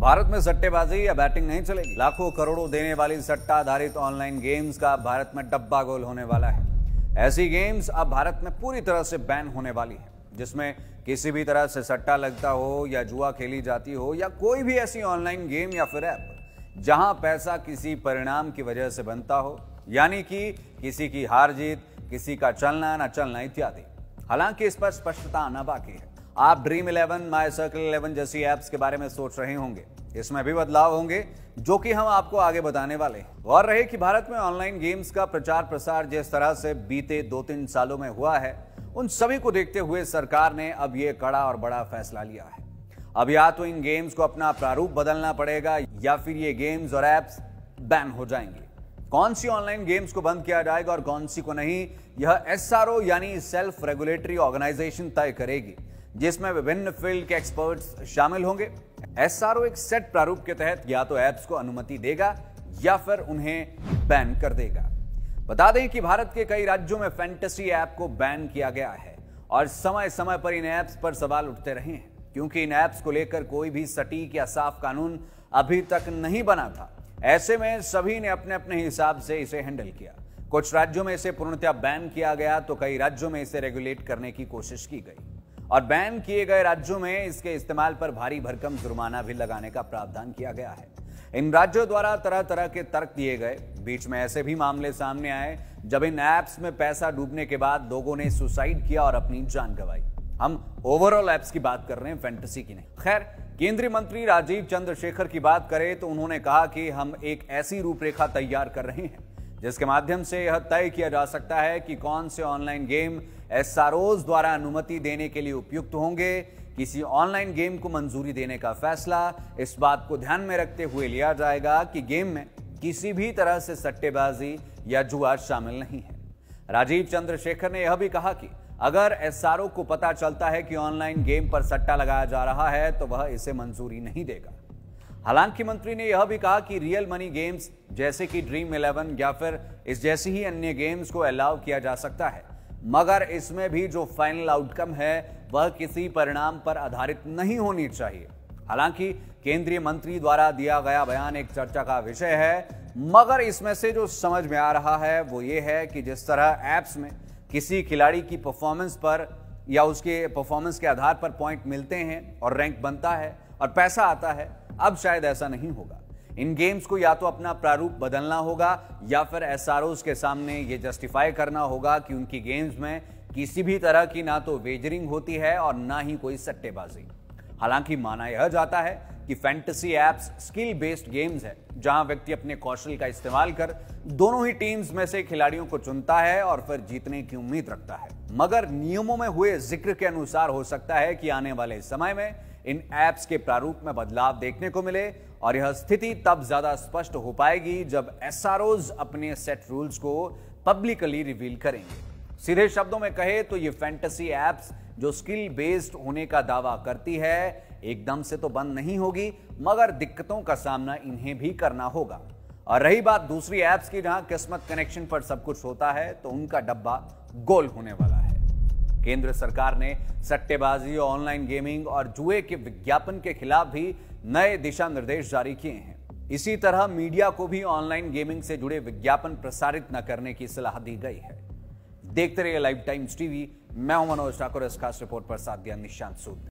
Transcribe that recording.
भारत में सट्टेबाजी या बैटिंग नहीं चलेगी। लाखों करोड़ों देने वाली सट्टा आधारित ऑनलाइन गेम्स का भारत में डब्बा गोल होने वाला है। ऐसी गेम्स अब भारत में पूरी तरह से बैन होने वाली है, जिसमें किसी भी तरह से सट्टा लगता हो या जुआ खेली जाती हो या कोई भी ऐसी ऑनलाइन गेम या फिर ऐप जहां पैसा किसी परिणाम की वजह से बनता हो, यानी कि किसी की हार जीत, किसी का चलना न चलना इत्यादि। हालांकि इस पर स्पष्टता आना बाकी है। आप ड्रीम 11, माई सर्कल 11 जैसी ऐप्स के बारे में सोच रहे होंगे, इसमें भी बदलाव होंगे जो कि हम आपको आगे बताने वाले हैं। गौर रहे कि भारत में ऑनलाइन गेम्स का प्रचार प्रसार जिस तरह से बीते 2-3 सालों में हुआ है, उन सभी को देखते हुए सरकार ने अब यह कड़ा और बड़ा फैसला लिया है। अब या तो इन गेम्स को अपना प्रारूप बदलना पड़ेगा या फिर ये गेम्स और ऐप्स बैन हो जाएंगे। कौन सी ऑनलाइन गेम्स को बंद किया जाएगा और कौन सी को नहीं, यह एसआरओ यानी सेल्फ रेगुलेटरी ऑर्गेनाइजेशन तय करेगी, जिसमें विभिन्न फील्ड के एक्सपर्ट्स शामिल होंगे। एसआरओ एक सेट प्रारूप के तहत या तो ऐप्स को अनुमति देगा या फिर उन्हें बैन कर देगा। बता दें कि भारत के कई राज्यों में फैंटेसी ऐप को बैन किया गया है और समय समय पर इन ऐप्स पर सवाल उठते रहे हैं, क्योंकि इन ऐप्स को लेकर कोई भी सटीक या साफ कानून अभी तक नहीं बना था। ऐसे में सभी ने अपने अपने हिसाब से इसे हैंडल किया। कुछ राज्यों में इसे पूर्णतः बैन किया गया तो कई राज्यों में इसे रेगुलेट करने की कोशिश की गई और बैन किए गए राज्यों में इसके इस्तेमाल पर भारी भरकम जुर्माना भी लगाने का प्रावधान किया गया है। इन राज्यों द्वारा तरह तरह के तर्क दिए गए। बीच में ऐसे भी मामले सामने आए जब इन ऐप्स में पैसा डूबने के बाद लोगों ने सुसाइड किया और अपनी जान गंवाई। हम ओवरऑल ऐप्स की बात कर रहे हैं, फैंटेसी की नहीं। खैर, केंद्रीय मंत्री राजीव चंद्रशेखर की बात करें तो उन्होंने कहा कि हम एक ऐसी रूपरेखा तैयार कर रहे हैं जिसके माध्यम से यह तय किया जा सकता है कि कौन से ऑनलाइन गेम एसआरओज द्वारा अनुमति देने के लिए उपयुक्त होंगे। किसी ऑनलाइन गेम को मंजूरी देने का फैसला इस बात को ध्यान में रखते हुए लिया जाएगा कि गेम में किसी भी तरह से सट्टेबाजी या जुआ शामिल नहीं है। राजीव चंद्रशेखर ने यह भी कहा कि अगर एसआरओ को पता चलता है कि ऑनलाइन गेम पर सट्टा लगाया जा रहा है तो वह इसे मंजूरी नहीं देगा। हालांकि मंत्री ने यह भी कहा कि रियल मनी गेम्स जैसे कि ड्रीम 11 या फिर इस जैसी ही अन्य गेम्स को अलाउ किया जा सकता है, मगर इसमें भी जो फाइनल आउटकम है वह किसी परिणाम पर आधारित नहीं होनी चाहिए। हालांकि केंद्रीय मंत्री द्वारा दिया गया बयान एक चर्चा का विषय है, मगर इसमें से जो समझ में आ रहा है वो ये है कि जिस तरह ऐप्स में किसी खिलाड़ी की परफॉर्मेंस पर या उसके परफॉर्मेंस के आधार पर पॉइंट मिलते हैं और रैंक बनता है और पैसा आता है, अब शायद ऐसा नहीं होगा। इन गेम्स को या तो अपना प्रारूप बदलना होगा या फिर एसआरओज के सामने ये जस्टिफाई करना होगा कि उनकी गेम्स में किसी भी तरह की ना तो वेजरिंग होती है और ना ही कोई सट्टेबाजी। हालांकि माना यह जाता है कि fantasy apps skill based games है, जहां व्यक्ति अपने कौशल का इस्तेमाल कर दोनों ही टीम्स में से खिलाड़ियों को चुनता है और फिर जीतने की उम्मीद रखता है। मगर नियमों में हुए जिक्र के अनुसार हो सकता है कि आने वाले समय में इन ऐप्स के प्रारूप में बदलाव देखने को मिले और यह स्थिति तब ज्यादा स्पष्ट हो पाएगी जब एसआरओज अपने सेट रूल्स को पब्लिकली रिवील करेंगे। सीधे शब्दों में कहे तो ये फैंटेसी ऐप्स जो स्किल बेस्ड होने का दावा करती है, एकदम से तो बंद नहीं होगी, मगर दिक्कतों का सामना इन्हें भी करना होगा। और रही बात दूसरी ऐप्स की, जहां किस्मत कनेक्शन पर सब कुछ होता है, तो उनका डब्बा गोल होने वाला है। केंद्र सरकार ने सट्टेबाजी, ऑनलाइन गेमिंग और जुए के विज्ञापन के खिलाफ भी नए दिशा निर्देश जारी किए हैं। इसी तरह मीडिया को भी ऑनलाइन गेमिंग से जुड़े विज्ञापन प्रसारित न करने की सलाह दी गई है। देखते रहिए लाइव टाइम्स टीवी। मैं हूं मनोज ठाकुर। इस खास रिपोर्ट पर साथ दिया निशांत सूद।